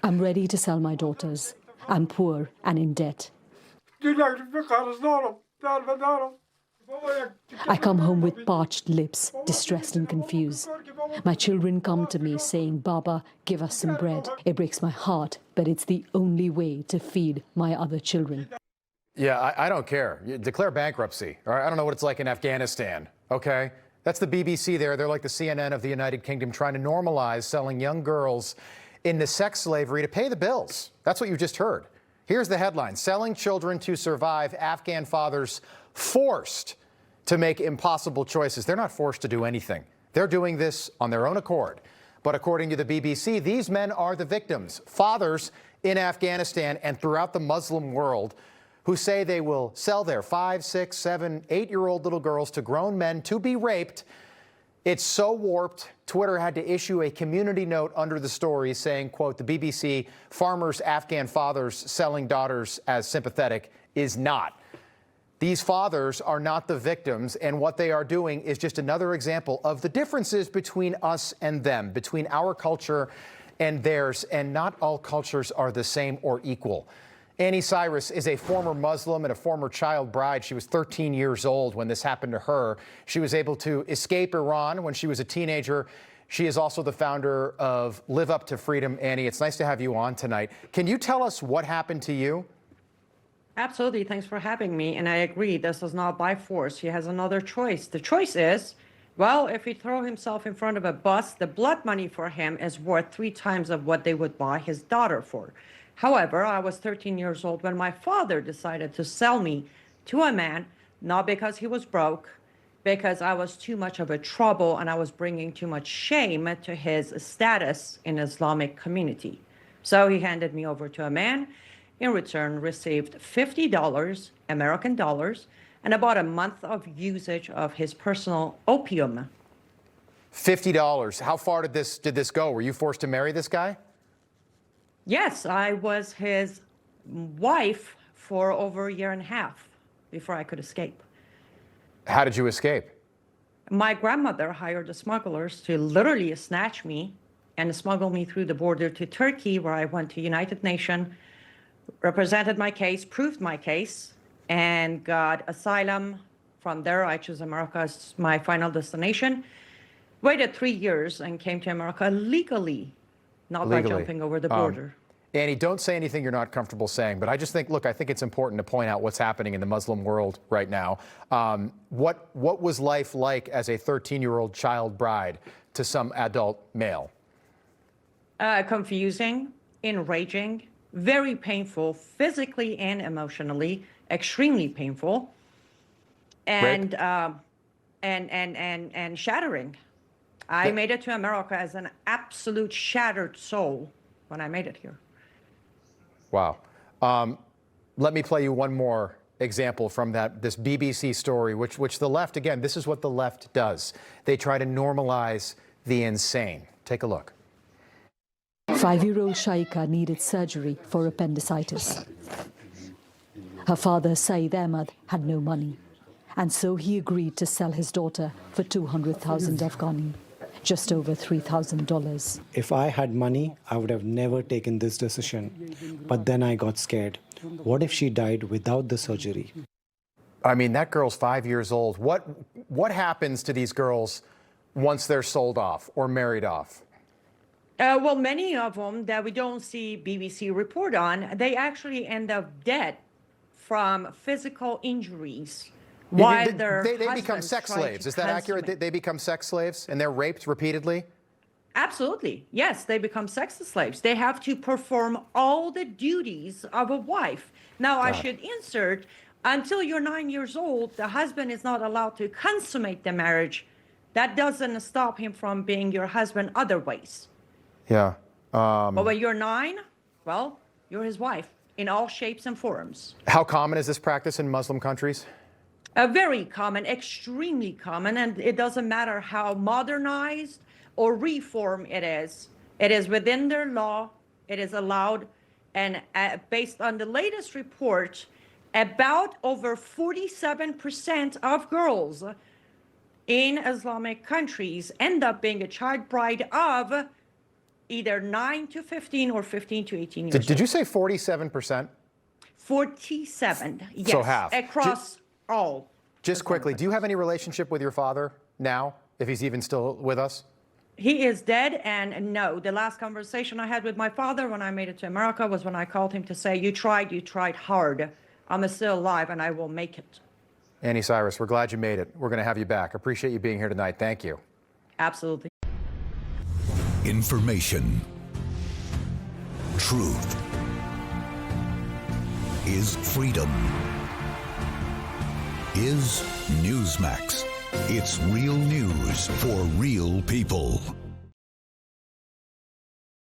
I'm ready to sell my daughters. I'm poor and in debt. I come home with parched lips, distressed and confused. My children come to me saying, Baba, give us some bread. It breaks my heart, but it's the only way to feed my other children. Yeah, I don't care. You declare bankruptcy. All right? I don't know what it's like in Afghanistan, okay? That's the BBC there. They're like the CNN of the United Kingdom, trying to normalize selling young girls into sex slavery to pay the bills. That's what you just heard. Here's the headline: selling children to survive, Afghan fathers forced to make impossible choices. They're not forced to do anything. They're doing this on their own accord. But according to the BBC, these men are the victims, fathers in Afghanistan and throughout the Muslim world, who say they will sell their 5, 6, 7, 8-year-old little girls to grown men to be raped. It's so warped, Twitter had to issue a community note under the story saying, quote, the BBC, farmers' Afghan fathers selling daughters as sympathetic is not. These fathers are not the victims, and what they are doing is just another example of the differences between us and them, between our culture and theirs, and not all cultures are the same or equal. Anni Cyrus is a former Muslim and a former child bride. She was 13 years old when this happened to her. She was able to escape Iran when she was a teenager. She is also the founder of Live Up to Freedom. Anni, it's nice to have you on tonight. Can you tell us what happened to you? Absolutely. Thanks for having me. And I agree, this is not by force. He has another choice. The choice is, well, if he throw himself in front of a bus, the blood money for him is worth 3 times of what they would buy his daughter for. However, I was 13 years old when my father decided to sell me to a man, not because he was broke, because I was too much of a trouble and I was bringing too much shame to his status in Islamic community. So he handed me over to a man. In return, received $50, American dollars, and about a month of usage of his personal opium. $50. How far did this go? Were you forced to marry this guy? Yes, I was his wife for over a year and a half before I could escape. How did you escape? My grandmother hired the smugglers to literally snatch me and smuggle me through the border to Turkey, where I went to United Nations, represented my case, proved my case, and got asylum. From there, I chose America as my final destination. Waited 3 years and came to America legally, not by jumping over the border. Anni, don't say anything you're not comfortable saying, but I just think, look, I think it's important to point out what's happening in the Muslim world right now. What was life like as a 13-year-old child bride to some adult male? Confusing, enraging, very painful, physically and emotionally, extremely painful, and shattering. I made it to America as an absolute shattered soul when I made it here. Wow. Let me play you one more example from this BBC story, which the left, again, this is what the left does. They try to normalize the insane. Take a look. 5-year-old Shaika needed surgery for appendicitis. Her father, Saeed Ahmad, had no money, and so he agreed to sell his daughter for 200,000 Afghani, just over $3,000. If I had money, I would have never taken this decision. But then I got scared. What if she died without the surgery? I mean, that girl's 5 years old. What happens to these girls once they're sold off or married off? Well, many of them that we don't see BBC report on, they actually end up dead from physical injuries. While they become sex slaves. Is that accurate? They become sex slaves and they're raped repeatedly? Absolutely. Yes, they become sex slaves. They have to perform all the duties of a wife. Now, I should insert, until you're 9 years old, the husband is not allowed to consummate the marriage. That doesn't stop him from being your husband other ways. Yeah. But when you're 9, well, you're his wife in all shapes and forms. How common is this practice in Muslim countries? Very common, extremely common, and it doesn't matter how modernized or reformed it is. It is within their law. It is allowed, and based on the latest report, about over 47% of girls in Islamic countries end up being a child bride of either 9 to 15 or 15 to 18 years Did you say 47%? 47, yes. So half. Across all. Just quickly, do you have any relationship with your father now, if he's even still with us? He is dead, and no, the last conversation I had with my father when I made it to America was when I called him to say, you tried hard. I'm still alive, and I will make it. Anni Cyrus, we're glad you made it. We're going to have you back. Appreciate you being here tonight. Thank you. Absolutely. Information. Truth is freedom. Is Newsmax. It's real news for real people.